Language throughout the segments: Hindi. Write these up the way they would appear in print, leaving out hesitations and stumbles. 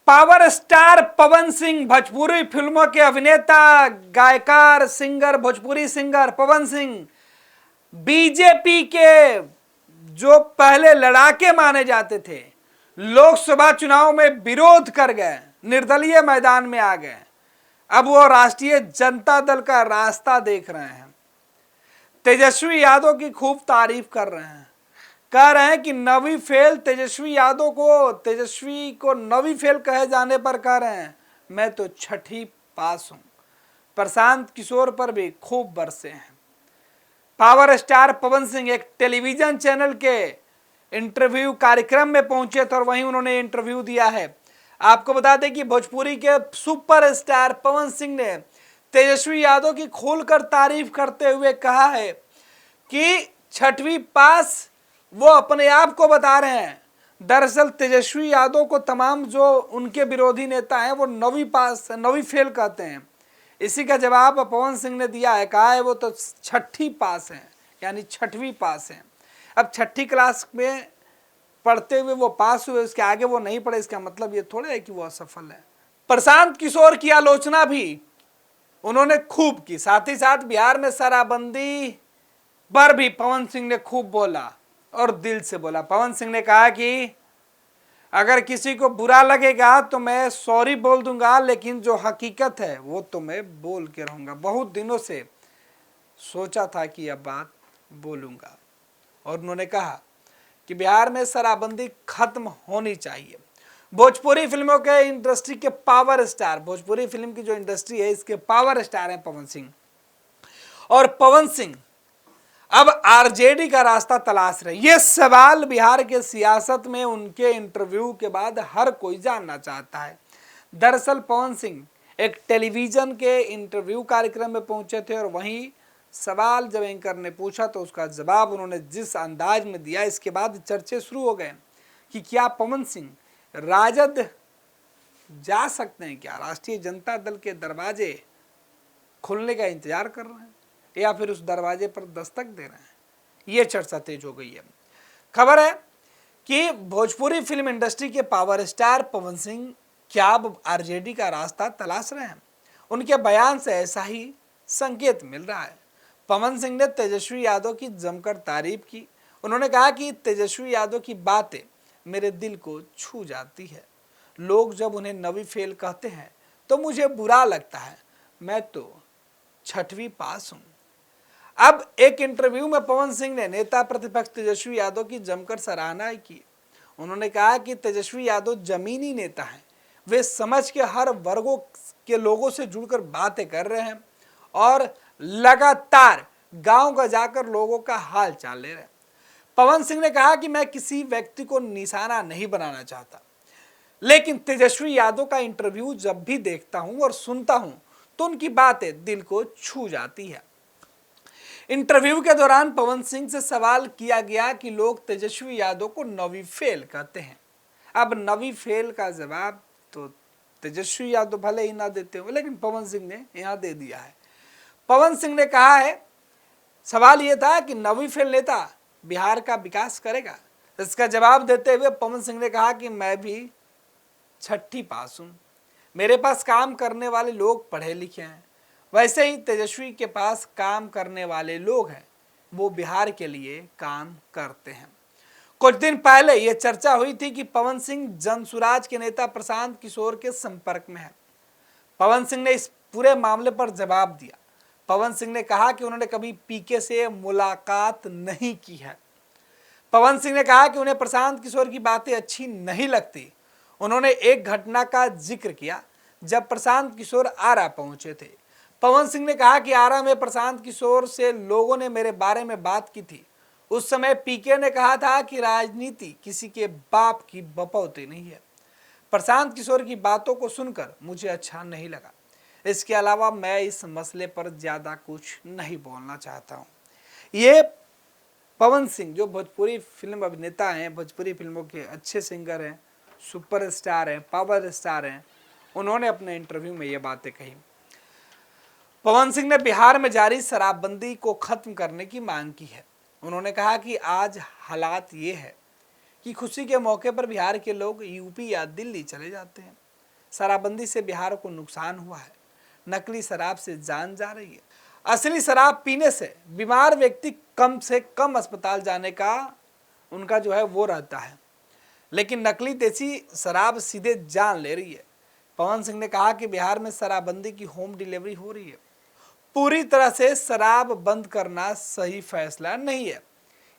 पावर स्टार पवन सिंह, भोजपुरी फिल्मों के अभिनेता, गायकार, singer, Bhojpuri singer Pawan Singh BJP के जो पहले लड़ाके माने जाते थे, लोकसभा चुनाव में विरोध कर गए, निर्दलीय मैदान में आ गए। अब वो राष्ट्रीय जनता दल का रास्ता देख रहे हैं। तेजस्वी यादव की खूब तारीफ कर रहे हैं, कह रहे हैं कि नवी फेल तेजस्वी यादव को, तेजस्वी को नवी फेल कहे जाने पर कह रहे हैं मैं तो छठी पास हूं। प्रशांत किशोर पर भी खूब बरसे हैं। पावर स्टार पवन सिंह एक टेलीविजन चैनल के इंटरव्यू कार्यक्रम में पहुंचे थे और वहीं उन्होंने इंटरव्यू दिया है। आपको बता दें कि भोजपुरी के सुपर स्टार पवन सिंह ने तेजस्वी यादव की खोलकर तारीफ करते हुए कहा है कि छठवीं पास वो अपने आप को बता रहे हैं। दरअसल तेजस्वी यादव को तमाम जो उनके विरोधी नेता हैं वो नवी पास, नवी फेल कहते हैं। इसी का जवाब पवन सिंह ने दिया है, कहा है वो तो छठी पास हैं, यानी छठवीं पास हैं। अब छठी क्लास में पढ़ते हुए वो पास हुए, उसके आगे वो नहीं पढ़े, इसका मतलब ये थोड़ा है कि वो असफल है। प्रशांत किशोर की आलोचना भी उन्होंने खूब की, साथ ही साथ बिहार में शराबबंदी पर भी पवन सिंह ने खूब बोला और दिल से बोला। पवन सिंह ने कहा कि अगर किसी को बुरा लगेगा तो मैं सॉरी बोल दूंगा, लेकिन जो हकीकत है वो तो मैं बोल के रहूंगा। बहुत दिनों से सोचा था कि यह बात बोलूंगा। और उन्होंने कहा कि बिहार में शराबबंदी खत्म होनी चाहिए। भोजपुरी फिल्मों के इंडस्ट्री के पावर स्टार, भोजपुरी फिल्म की जो इंडस्ट्री है इसके पावर स्टार हैं पवन सिंह। और पवन सिंह अब आरजेडी का रास्ता तलाश रहे। ये सवाल बिहार के सियासत में उनके इंटरव्यू के बाद हर कोई जानना चाहता है। दरअसल पवन सिंह एक टेलीविजन के इंटरव्यू कार्यक्रम में पहुंचे थे और वहीं सवाल जब एंकर ने पूछा तो उसका जवाब उन्होंने जिस अंदाज में दिया, इसके बाद चर्चे शुरू हो गए कि क्या पवन सिंह राजद जा सकते हैं, क्या राष्ट्रीय जनता दल के दरवाजे खुलने का इंतजार कर रहे हैं या फिर उस दरवाजे पर दस्तक दे रहे हैं। ये चर्चा तेज हो गई है। खबर है कि भोजपुरी फिल्म इंडस्ट्री के पावर स्टार पवन सिंह क्या अब आरजेडी का रास्ता तलाश रहे हैं। उनके बयान से ऐसा ही संकेत मिल रहा है। पवन सिंह ने तेजस्वी यादव की जमकर तारीफ की। उन्होंने कहा कि तेजस्वी यादव की बातें मेरे दिल को छू जाती है। लोग जब उन्हें नवी फेल कहते हैं तो मुझे बुरा लगता है, मैं तो छठवीं पास हूं। अब एक इंटरव्यू में पवन सिंह ने नेता प्रतिपक्ष तेजस्वी यादव की जमकर सराहना की। उन्होंने कहा कि तेजस्वी यादव जमीनी नेता हैं, वे समझ के हर वर्गों के लोगों से जुड़कर बातें कर रहे हैं और लगातार गांव का जाकर लोगों का हाल चाल ले रहे हैं। पवन सिंह ने कहा कि मैं किसी व्यक्ति को निशाना नहीं बनाना चाहता, लेकिन तेजस्वी यादव का इंटरव्यू जब भी देखता हूं और सुनता हूं तो उनकी बातें दिल को छू जाती है। इंटरव्यू के दौरान पवन सिंह से सवाल किया गया कि लोग तेजस्वी यादव को नवी फेल कहते हैं। अब नवी फेल का जवाब तो तेजस्वी यादव भले ही ना देते हो, लेकिन पवन सिंह ने यहां दे दिया है। पवन सिंह ने कहा है, सवाल यह था कि नवी फेल नेता बिहार का विकास करेगा। इसका जवाब देते हुए पवन सिंह ने कहा कि मैं भी छठी पास हूं, मेरे पास काम करने वाले लोग पढ़े लिखे हैं, वैसे ही तेजस्वी के पास काम करने वाले लोग हैं, वो बिहार के लिए काम करते हैं। कुछ दिन पहले यह चर्चा हुई थी कि पवन सिंह जनसुराज के नेता प्रशांत किशोर के संपर्क में है। पवन सिंह ने इस पूरे मामले पर जवाब दिया। पवन सिंह ने कहा कि उन्होंने कभी पीके से मुलाकात नहीं की है। पवन सिंह ने कहा कि उन्हें प्रशांत किशोर की बातें अच्छी नहीं लगती। उन्होंने एक घटना का जिक्र किया जब प्रशांत किशोर आरा पहुंचे थे। पवन सिंह ने कहा कि आरा में प्रशांत किशोर से लोगों ने मेरे बारे में बात की थी। उस समय पीके ने कहा था कि राजनीति किसी के बाप की बपौती नहीं है। प्रशांत किशोर की बातों को सुनकर मुझे अच्छा नहीं लगा। इसके अलावा मैं इस मसले पर ज्यादा कुछ नहीं बोलना चाहता हूं। ये पवन सिंह जो भोजपुरी फिल्म अभिनेता हैं, भोजपुरी फिल्मों के अच्छे सिंगर हैं, सुपर स्टार हैं, पावर स्टार हैं, उन्होंने अपने इंटरव्यू में ये बातें कही। पवन सिंह ने बिहार में जारी शराबबंदी को खत्म करने की मांग की है। उन्होंने कहा कि आज हालात ये है कि खुशी के मौके पर बिहार के लोग यूपी या दिल्ली चले जाते हैं। शराबबंदी से बिहार को नुकसान हुआ है, नकली शराब से जान जा रही है। असली शराब पीने से बीमार व्यक्ति कम से कम अस्पताल जाने का उनका जो है वो रहता है, लेकिन नकली देसी शराब सीधे जान ले रही है। पवन सिंह ने कहा कि बिहार में शराबबंदी की होम डिलीवरी हो रही है। पूरी तरह से शराब बंद करना सही फैसला नहीं है,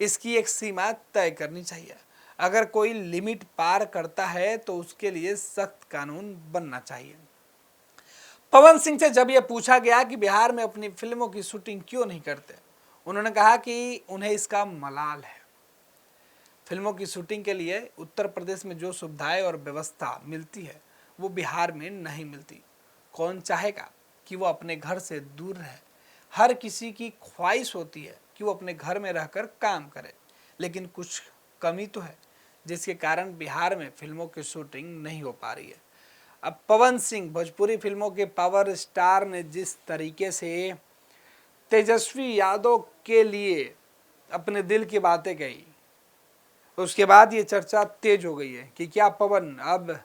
इसकी एक सीमा तय करनी चाहिए। अगर कोई लिमिट पार करता है तो उसके लिए सख्त कानून बनना चाहिए। पवन सिंह से जब यह पूछा गया कि बिहार में अपनी फिल्मों की शूटिंग क्यों नहीं करते, उन्होंने कहा कि उन्हें इसका मलाल है। फिल्मों की शूटिंग के लिए उत्तर प्रदेश में जो सुविधाएं और व्यवस्था मिलती है वो बिहार में नहीं मिलती। कौन चाहेगा कि वो अपने घर से दूर रहे? हर किसी की ख्वाहिश होती है कि वो अपने घर में रहकर काम करे, लेकिन कुछ कमी तो है जिसके कारण बिहार में फिल्मों की शूटिंग नहीं हो पा रही है। अब पवन सिंह भोजपुरी फिल्मों के पावर स्टार ने जिस तरीके से तेजस्वी यादव के लिए अपने दिल की बातें कही, उसके बाद ये चर्चा तेज हो गई है कि क्या पवन अब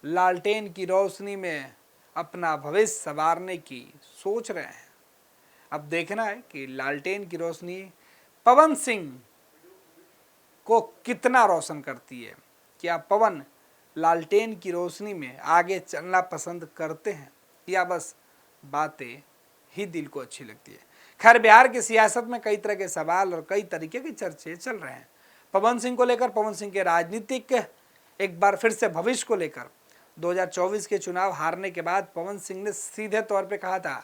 लालटेन की रोशनी में अपना भविष्य संवारने की सोच रहे हैं। अब देखना है कि लालटेन की रोशनी पवन सिंह को कितना रोशन करती है। क्या पवन लालटेन की रोशनी में आगे चलना पसंद करते हैं या बस बातें ही दिल को अच्छी लगती है। खैर, बिहार की सियासत में कई तरह के सवाल और कई तरीके के चर्चे चल रहे हैं। पवन सिंह को लेकर, पवन सिंह के राजनीतिक एक बार फिर से भविष्य को लेकर 2024 के चुनाव हारने के बाद पवन सिंह ने सीधे तौर पे कहा था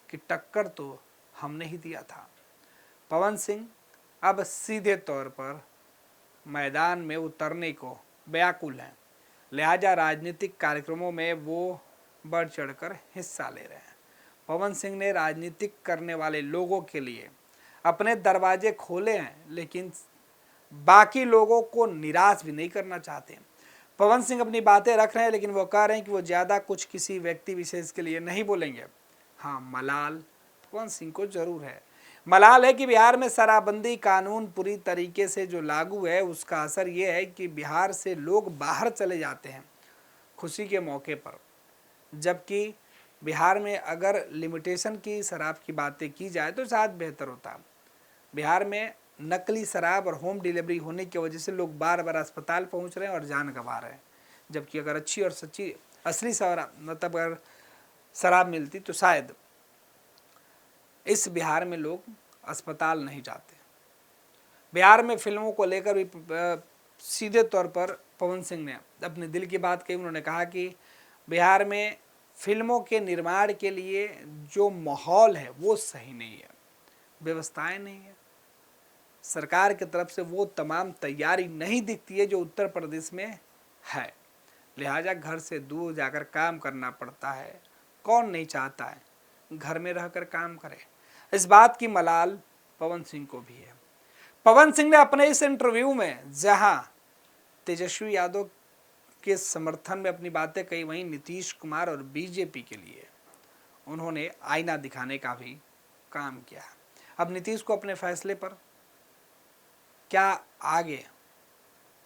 कि टक्कर तो हमने ही दिया था। पवन सिंह अब सीधे तौर पर मैदान में उतरने को व्याकुल हैं, लिहाजा राजनीतिक कार्यक्रमों में वो बढ़ चढ़कर हिस्सा ले रहे हैं। पवन सिंह ने राजनीतिक करने वाले लोगों के लिए अपने दरवाजे खोले हैं, लेकिन बाकी लोगों को निराश भी नहीं करना चाहते। पवन सिंह अपनी बातें रख रहे हैं, लेकिन वो कह रहे हैं कि वो ज़्यादा कुछ किसी व्यक्ति विशेष के लिए नहीं बोलेंगे। हाँ, मलाल पवन सिंह को जरूर है। मलाल है कि बिहार में शराबबंदी कानून पूरी तरीके से जो लागू है उसका असर ये है कि बिहार से लोग बाहर चले जाते हैं खुशी के मौके पर, जबकि बिहार में अगर लिमिटेशन की शराब की बातें की जाए तो शायद बेहतर होता। बिहार में नकली शराब और होम डिलीवरी होने की वजह से लोग बार बार अस्पताल पहुंच रहे हैं और जान गंवा रहे हैं, जबकि अगर अच्छी और सच्ची असली शराब मतलब अगर शराब मिलती तो शायद इस बिहार में लोग अस्पताल नहीं जाते। बिहार में फिल्मों को लेकर भी सीधे तौर पर पवन सिंह ने अपने दिल की बात कही। उन्होंने कहा कि बिहार में फिल्मों के निर्माण के लिए जो माहौल है वो सही नहीं है, व्यवस्थाएं नहीं है, सरकार की तरफ से वो तमाम तैयारी नहीं दिखती है जो उत्तर प्रदेश में है, लिहाजा घर से दूर जाकर काम करना पड़ता है। कौन नहीं चाहता है घर में रहकर काम करे। इस बात की मलाल पवन सिंह को भी है। पवन सिंह ने अपने इस इंटरव्यू में जहां तेजस्वी यादव के समर्थन में अपनी बातें कही, वहीं नीतीश कुमार और बीजेपी के लिए उन्होंने आईना दिखाने का भी काम किया। अब नीतीश को अपने फैसले पर क्या आगे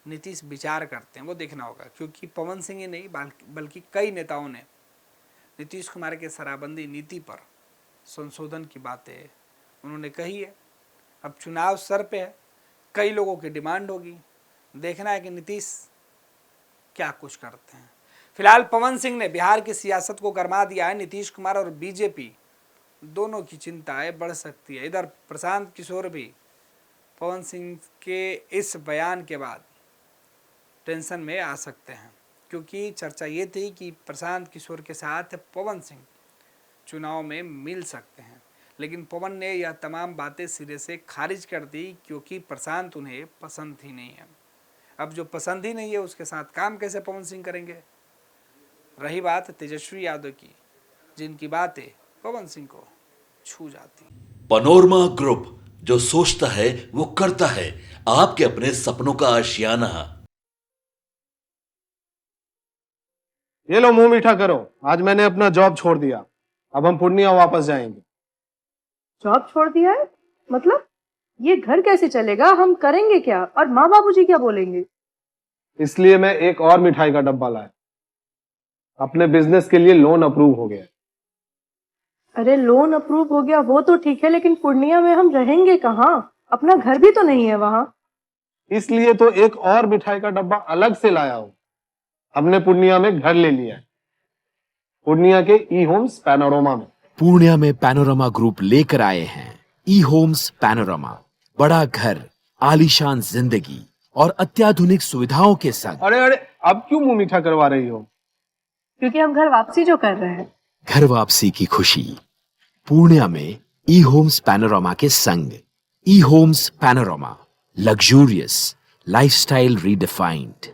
नीतीश विचार करते हैं वो देखना होगा, क्योंकि पवन सिंह ही नहीं बल्कि कई नेताओं ने नीतीश कुमार के शराबबंदी नीति पर संशोधन की बातें उन्होंने कही है। अब चुनाव सर पे है, कई लोगों की डिमांड होगी, देखना है कि नीतीश क्या कुछ करते हैं। फिलहाल पवन सिंह ने बिहार की सियासत को गरमा दिया है। नीतीश कुमार और बीजेपी दोनों की चिंताएं बढ़ सकती है। इधर प्रशांत किशोर भी पवन सिंह के इस बयान के बाद टेंशन में आ सकते हैं, क्योंकि चर्चा ये थी कि प्रशांत किशोर के साथ पवन सिंह चुनाव में मिल सकते हैं, लेकिन पवन ने यह तमाम बातें सिरे से खारिज कर दी, क्योंकि प्रशांत उन्हें पसंद ही नहीं है। अब जो पसंद ही नहीं है उसके साथ काम कैसे पवन सिंह करेंगे। रही बात तेजस्वी यादव की, जिनकी बातें पवन सिंह को छू जाती। पनोरमा ग्रुप, जो सोचता है वो करता है, आपके अपने सपनों का आशियाना। ये लो, मुंह मीठा करो। आज मैंने अपना जॉब छोड़ दिया, अब हम पूर्णिया वापस जाएंगे। जॉब छोड़ दिया है? मतलब ये घर कैसे चलेगा? हम करेंगे क्या? और माँ बाबूजी क्या बोलेंगे? इसलिए मैं एक और मिठाई का डब्बा लाया। अपने बिजनेस के लिए लोन अप्रूव हो गया है। अरे लोन अप्रूव हो गया वो तो ठीक है, लेकिन पूर्णिया में हम रहेंगे कहाँ? अपना घर भी तो नहीं है वहां। इसलिए तो एक और मिठाई का डब्बा अलग से लाया हूं। हमने पूर्णिया में घर ले लिया है, पूर्णिया के ई होम्स पैनोरमा में। पूर्णिया में पैनोरमा ग्रुप लेकर आए हैं ई होम्स पैनोरमा। बड़ा घर, आलीशान जिंदगी और अत्याधुनिक सुविधाओं के संग। अरे अरे, अब क्यों मुंह मीठा करवा रही हो? क्योंकि हम घर वापसी जो कर रहे हैं। घर वापसी की खुशी पूर्णिया में ई होम्स पैनोरमा के संग। E homes panorama, luxurious lifestyle redefined.